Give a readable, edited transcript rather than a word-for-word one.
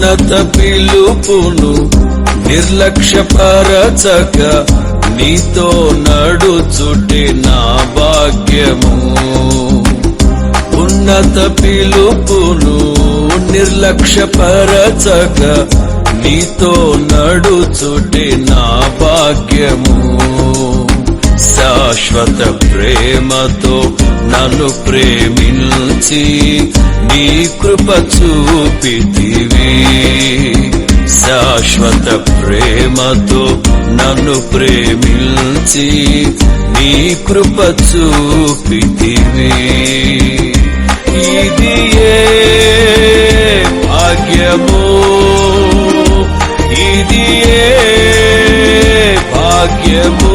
ఉన్నత పిలుపును నిర్లక్ష్యపరచక నీతో నడుచుటే నా భాగ్యము. ఉన్నత పిలుపును నిర్లక్ష్యపరచక నీతో నడుచుటే నా భాగ్యము. శాశ్వత ప్రేమతో నన్ను ప్రేమించి నీ కృప చూపితివి. శాశ్వత ప్రేమతో నన్ను ప్రేమించి నీ కృప చూపితివి. ఇది ఏ భాగ్యము, ఇది ఏ భాగ్యము.